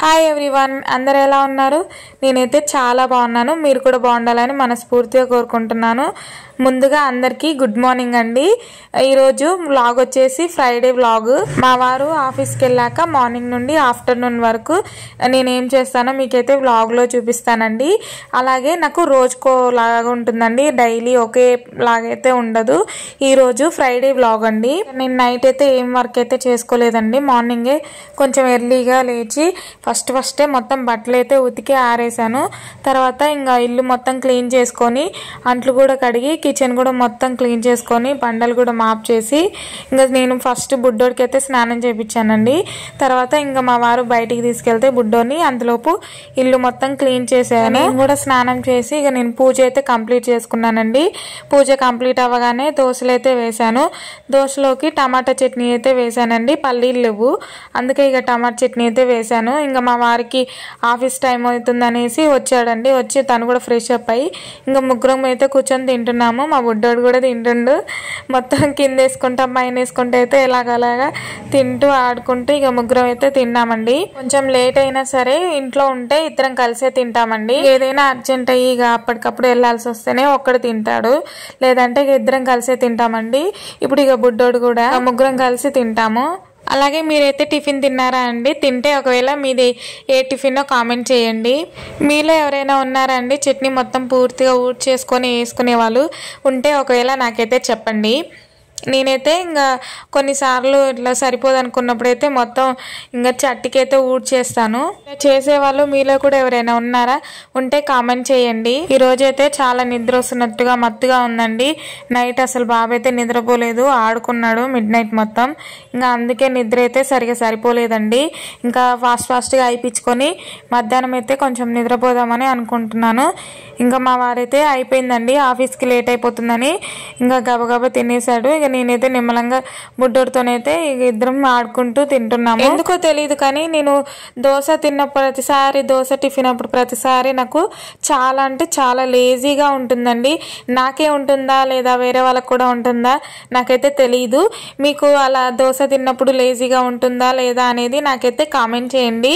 Hi everyone, అందరు ఎలా ఉన్నారు? నేనైతే చాలా బాగున్నాను. మీరు కూడా బాగుండాలని మనస్ఫూర్తిగా కోరుకుంటున్నాను. ముందుగా అందరికీ గుడ్ మార్నింగ్ అండి. ఈరోజు వ్లాగ్ వచ్చేసి ఫ్రైడే వ్లాగ్. మా వారు ఆఫీస్కి వెళ్ళాక మార్నింగ్ నుండి ఆఫ్టర్నూన్ వరకు నేనేం చేస్తానో మీకైతే వ్లాగ్లో చూపిస్తానండి. అలాగే నాకు రోజుకో లాగా ఉంటుందండి, డైలీ ఒకే లాగైతే ఉండదు. ఈరోజు ఫ్రైడే వ్లాగ్ అండి. నేను నైట్ అయితే ఏం వర్క్ అయితే చేసుకోలేదండి. మార్నింగే కొంచెం ఎర్లీగా లేచి ఫస్టే మొత్తం బట్టలు అయితే ఉతికి ఆరేసాను. తర్వాత ఇంకా ఇల్లు మొత్తం క్లీన్ చేసుకొని అంట్లు కూడా కడిగి కిచెన్ కూడా మొత్తం క్లీన్ చేసుకొని బండలు కూడా మాప్ చేసి ఇంకా నేను ఫస్ట్ బుడ్డోడికి అయితే స్నానం చేయించానండి. తర్వాత ఇంకా మా వారు బయటికి తీసుకెళ్తే బుడ్డోని అంతలోపు ఇల్లు మొత్తం క్లీన్ చేశాను. నేను కూడా స్నానం చేసి ఇక నేను పూజ అయితే కంప్లీట్ చేసుకున్నానండి. పూజ కంప్లీట్ అవ్వగానే దోశలు అయితే వేసాను. దోశలోకి టమాటా చట్నీ అయితే వేసానండి. పల్లీలు లేవు, అందుకే ఇక టమాటా చట్నీ అయితే వేసాను. ఇంకా మా వారికి ఆఫీస్ టైం అవుతుందనేసి వచ్చాడండి. వచ్చి తను కూడా ఫ్రెష్ అప్ అయ్యి ఇంకా ముగ్గురం అయితే కూర్చొని తింటున్నాము. మా బుడ్డోడు కూడా తింటుండు. మొత్తం కింద వేసుకుంటా పైన వేసుకుంటూ అయితే ఎలాగలాగా తింటూ ఆడుకుంటూ ఇక ముగ్గురం అయితే తిన్నామండి. కొంచెం లేట్ అయినా సరే ఇంట్లో ఉంటే ఇద్దరం కలిసే తింటామండి. ఏదైనా అర్జెంట్ అయ్యి ఇక అప్పటికప్పుడు వెళ్ళాల్సి వస్తేనే ఒక్కడు తింటాడు, లేదంటే ఇక ఇద్దరం కలిసే తింటామండి. ఇప్పుడు ఇక బుడ్డోడు కూడా ముగ్గురం కలిసి తింటాము. అలాగే మీరైతే టిఫిన్ తిన్నారా అండి? తింటే ఒకవేళ మీది ఏ టిఫినో కామెంట్ చేయండి. మీలో ఎవరైనా ఉన్నారా అండి చట్నీ మొత్తం పూర్తిగా చేసుకొని వేసుకునే వాళ్ళు ఉంటే ఒకవేళ నాకైతే చెప్పండి. నేనైతే ఇంకా కొన్నిసార్లు ఇట్లా సరిపోదు అనుకున్నప్పుడైతే మొత్తం ఇంకా చట్టికైతే చేస్తాను. చేసేవాళ్ళు మీలో కూడా ఎవరైనా ఉన్నారా ఉంటే కామెంట్ చేయండి. ఈ రోజైతే చాలా నిద్ర వస్తున్నట్టుగా మత్తుగా ఉందండి. నైట్ అసలు బాబు అయితే నిద్రపోలేదు, ఆడుకున్నాడు మిడ్ నైట్ మొత్తం. ఇంకా అందుకే నిద్ర అయితే సరిగా సరిపోలేదండి. ఇంకా ఫాస్ట్గా అయిపించుకొని మధ్యాహ్నం అయితే కొంచెం నిద్రపోదామని అనుకుంటున్నాను. ఇంకా మా వారైతే అయిపోయిందండి, ఆఫీస్కి లేట్ అయిపోతుందని ఇంకా గబగబా తినేసాడు. ఇక నేనైతే నిమ్మలంగా బుడ్డోడితోనైతే ఇద్దరం ఆడుకుంటూ తింటున్నాము. ఎందుకో తెలియదు కానీ నేను దోశ తిన్న ప్రతిసారి, దోశ టిఫిన్ అప్పుడు ప్రతిసారి నాకు చాలా అంటే చాలా లేజీగా ఉంటుందండి. నాకే ఉంటుందా లేదా వేరే వాళ్ళకి కూడా ఉంటుందా నాకైతే తెలియదు. మీకు అలా దోశ తిన్నప్పుడు లేజీగా ఉంటుందా లేదా అనేది నాకైతే కామెంట్ చేయండి.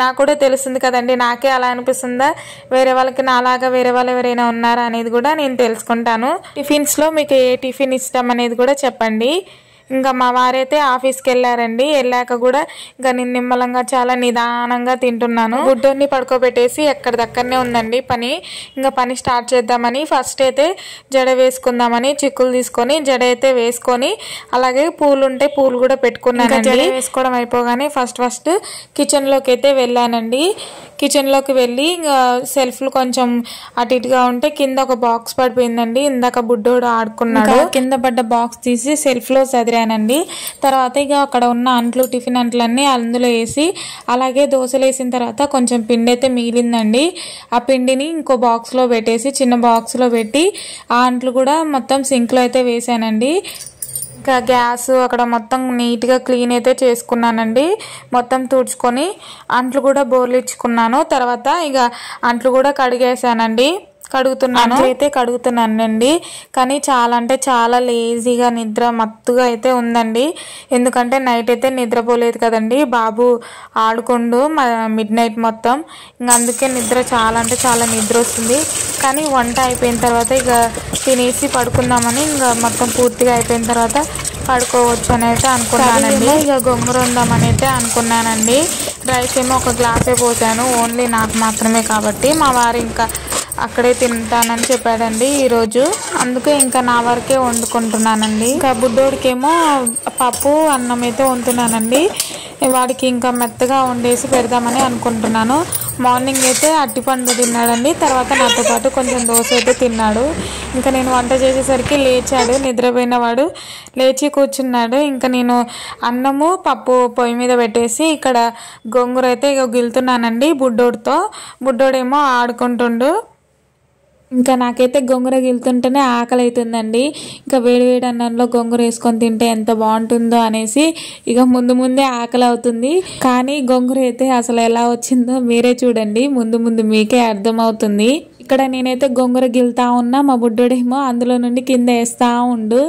నాకు కూడా తెలుస్తుంది కదండి, నాకే అలా అనిపిస్తుందా వేరే వాళ్ళకి నాలాగా వేరే వాళ్ళు ఎవరైనా ఉన్నారా అనేది కూడా నేను తెలుసుకుంటాను. టిఫిన్స్లో మీకు ఏ టిఫిన్ ఇష్టం అనేది కూడా చెప్పండి. ఇంకా మా వారైతే ఆఫీస్కి వెళ్ళారండి. వెళ్ళాక కూడా ఇంకా నేను నిమ్మలంగా చాలా నిదానంగా తింటున్నాను. గుడ్డోని పడుకోబెట్టేసి ఎక్కడిదక్కడనే ఉందండి పని. ఇంకా పని స్టార్ట్ చేద్దామని ఫస్ట్ అయితే జడ వేసుకుందామని చిక్కులు తీసుకొని జడ అయితే వేసుకొని అలాగే పూలు ఉంటే పూలు కూడా పెట్టుకున్నాను. జడ వేసుకోవడం అయిపోగానే ఫస్ట్ కిచెన్లోకి అయితే వెళ్ళానండి. కిచెన్లోకి వెళ్ళి ఇంకా సెల్ఫ్లు కొంచెం అటు ఇటుగా ఉంటే కింద ఒక బాక్స్ పడిపోయిందండి. ఇందాక బుడ్డోడు ఆడుకున్నాడు, కింద పడ్డ బాక్స్ తీసి సెల్ఫ్లో చదిరానండి. తర్వాత ఇక అక్కడ ఉన్న అంట్లు, టిఫిన్ అంట్లన్నీ అందులో వేసి అలాగే దోశలు వేసిన తర్వాత కొంచెం పిండి అయితే మిగిలిందండి. ఆ పిండిని ఇంకో బాక్స్లో పెట్టేసి చిన్న బాక్స్లో పెట్టి ఆ అంట్లు కూడా మొత్తం సింక్లో అయితే వేసానండి. ఇంకా గ్యాస్ అక్కడ మొత్తం నీట్గా క్లీన్ అయితే చేసుకున్నానండి. మొత్తం తుడుచుకొని అంట్లు కూడా బోర్లిచ్చుకున్నాను. తర్వాత ఇక అంట్లు కూడా కడిగేసానండి. కడుగుతున్నానండి. కానీ చాలా అంటే చాలా లేజీగా నిద్ర మత్తుగా అయితే ఉందండి. ఎందుకంటే నైట్ అయితే నిద్రపోలేదు కదండి, బాబు ఆడుకుండు మిడ్ నైట్ మొత్తం. ఇంకా అందుకే నిద్ర చాలా అంటే చాలా నిద్ర వస్తుంది. కానీ వంట అయిపోయిన తర్వాత ఇక తినేసి పడుకుందామని ఇంకా మొత్తం పూర్తిగా అయిపోయిన తర్వాత పడుకోవచ్చు అని అయితే అనుకున్నానండి. ఇక గొంగూర ఉందామని అయితే అనుకున్నానండి. రైస్ ఏమో ఒక గ్లాసే పోసాను, ఓన్లీ నాకు మాత్రమే కాబట్టి. మా వారు ఇంకా అక్కడే తింటానని చెప్పాడండి ఈరోజు, అందుకే ఇంకా నా వరకే వండుకుంటున్నానండి. ఇంకా బుడ్డోడికేమో పప్పు అన్నం అయితే వండుతున్నానండి. వాడికి ఇంకా మెత్తగా వండేసి పెడదామని అనుకుంటున్నాను. మార్నింగ్ అయితే అట్టిపండు తిన్నాడండి. తర్వాత నాతో పాటు కొంచెం దోశ అయితే తిన్నాడు. ఇంకా నేను వంట చేసేసరికి లేచాడు, నిద్రపోయిన వాడు లేచి కూర్చున్నాడు. ఇంకా నేను అన్నము పప్పు పొయ్యి మీద పెట్టేసి ఇక్కడ గోంగూర అయితే ఇక గిలుతున్నానండి బుడ్డోడితో. బుడ్డోడేమో ఆడుకుంటుండు. ఇంకా నాకైతే గోంగూర గిలుతుంటేనే ఆకలి అవుతుందండి. ఇంకా వేడి అన్నంలో గోంగూర వేసుకొని తింటే ఎంత బాగుంటుందో అనేసి ఇక ముందే ఆకలి అవుతుంది. కానీ గోంగూర అయితే అసలు ఎలా వచ్చిందో మీరే చూడండి, ముందు మీకే అర్థమవుతుంది. ఇక్కడ నేనైతే గోంగూర గిల్తా ఉన్నా, మా బుడ్డోడేమో అందులో నుండి కింద వేస్తూ ఉండు.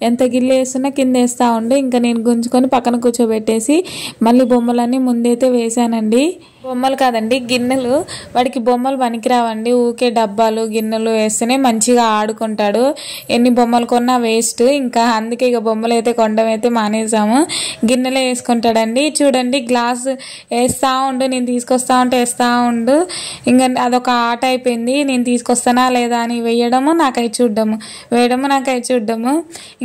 ఎంత గిల్లు వేస్తున్నా కింద వేస్తూ ఉండు. ఇంకా నేను గుంజుకొని పక్కన కూర్చోబెట్టేసి మళ్ళీ బొమ్మలన్నీ ముందైతే వేసానండి. బొమ్మలు కాదండి, గిన్నెలు. వాడికి బొమ్మలు పనికిరావండి, ఊకే డబ్బాలు గిన్నెలు వేస్తేనే మంచిగా ఆడుకుంటాడు. ఎన్ని బొమ్మలు కొన్నా వేస్ట్. ఇంకా అందుకే ఇక బొమ్మలు అయితే కొనడం అయితే మానేసాము, గిన్నెలే వేసుకుంటాడండి. చూడండి, గ్లాస్ వేస్తూ ఉండు, నేను తీసుకొస్తా ఉంటే వేస్తూ ఉండు. ఇంకా అదొక ఆట అయిపోయింది. నేను తీసుకొస్తానా లేదా అని వేయడము, నాకై చూడడము, వేయడము, నాకై చూడడము.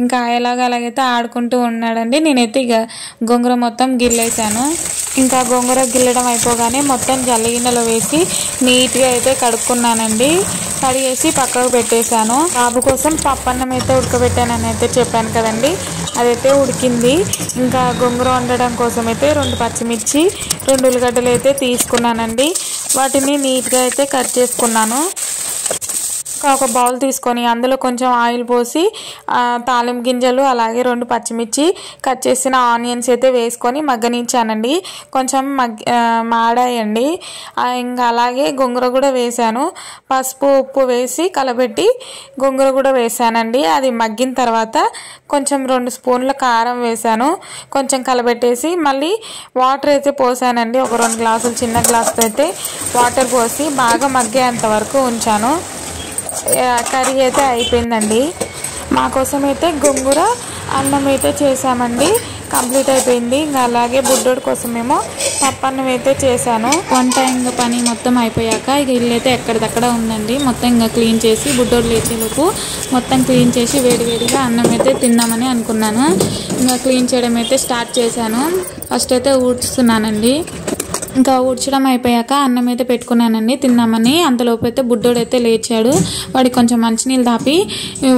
ఇంకా అలాగైతే ఆడుకుంటూ ఉన్నాడండి. నేనైతే ఇక గొంగర మొత్తం గిల్లేసాను. ఇంకా గొంగర గిల్లడం అయిపోగానే మొత్తం జల్లి గిన్నెలో వేసి నీట్గా అయితే కడుక్కున్నానండి. కడిగేసి పక్కకు పెట్టేశాను. బాబు కోసం పప్పన్నం అయితే ఉడకబెట్టానని అయితే చెప్పాను కదండి, అదైతే ఉడికింది. ఇంకా గొంగర వండడం కోసం అయితే 2 పచ్చిమిర్చి 2 ఉల్లిగడ్డలు అయితే తీసుకున్నానండి. వాటిని నీట్గా అయితే కట్ చేసుకున్నాను. ఒక బౌల్ తీసుకొని అందులో కొంచెం ఆయిల్ పోసి తాలింపు గింజలు అలాగే 2 పచ్చిమిర్చి కట్ చేసిన ఆనియన్స్ అయితే వేసుకొని మగ్గనించానండి. కొంచెం మాడాయండి. ఇంకా అలాగే గొంగర కూడా వేసాను. పసుపు ఉప్పు వేసి కలబెట్టి గొంగర కూడా వేసానండి. అది మగ్గిన తర్వాత కొంచెం 2 స్పూన్ల కారం వేసాను. కొంచెం కలబెట్టేసి మళ్ళీ వాటర్ అయితే పోసానండి. ఒక 2 గ్లాసులు చిన్న గ్లాసుతో అయితే వాటర్ పోసి బాగా మగ్గేంత వరకు ఉంచాను. కర్రీ అయితే అయిపోయిందండి. మా కోసం అయితే గొంగూర అన్నం అయితే చేసామండి, కంప్లీట్ అయిపోయింది. ఇంకా అలాగే బుడ్డోడి కోసమేమో పప్పన్నం అయితే చేశాను. వంట ఇంకా పని మొత్తం అయిపోయాక ఇక ఇల్లు అయితే ఎక్కడిదక్కడ ఉందండి. మొత్తం ఇంకా క్లీన్ చేసి బుడ్డోడు లేచేలోపు మొత్తం క్లీన్ చేసి వేడివేడిగా అన్నం అయితే తిందామని అనుకున్నాను. ఇంకా క్లీన్ చేయడం అయితే స్టార్ట్ చేశాను. ఫస్ట్ అయితే ఊడ్చుతున్నానండి. ఇంకా ఊడ్చడం అయిపోయాక అన్నం అయితే పెట్టుకున్నానండి తిన్నామని. అంతలోపు అయితే బుడ్డోడు అయితే లేచాడు. వాడికి కొంచెం మంచినీళ్ళు తాపి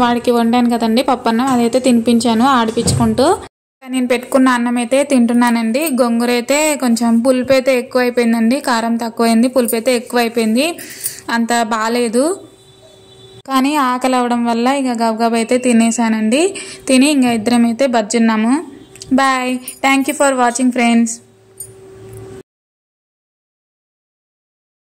వాడికి వండాను కదండి పప్పన్నం, అదైతే తినిపించాను ఆడిపించుకుంటూ. నేను పెట్టుకున్న అన్నం అయితే తింటున్నానండి. గొంగూర అయితే కొంచెం పులుపు అయితే ఎక్కువ అయిపోయిందండి, కారం తక్కువైంది, పులుపు అయితే ఎక్కువ అయిపోయింది, అంత బాగాలేదు. కానీ ఆకలి అవ్వడం వల్ల ఇక గబగబా అయితే తినేసానండి. తిని ఇంకా ఇద్దరం అయితే బజ్జున్నాము. Bye, thank you for watching friends.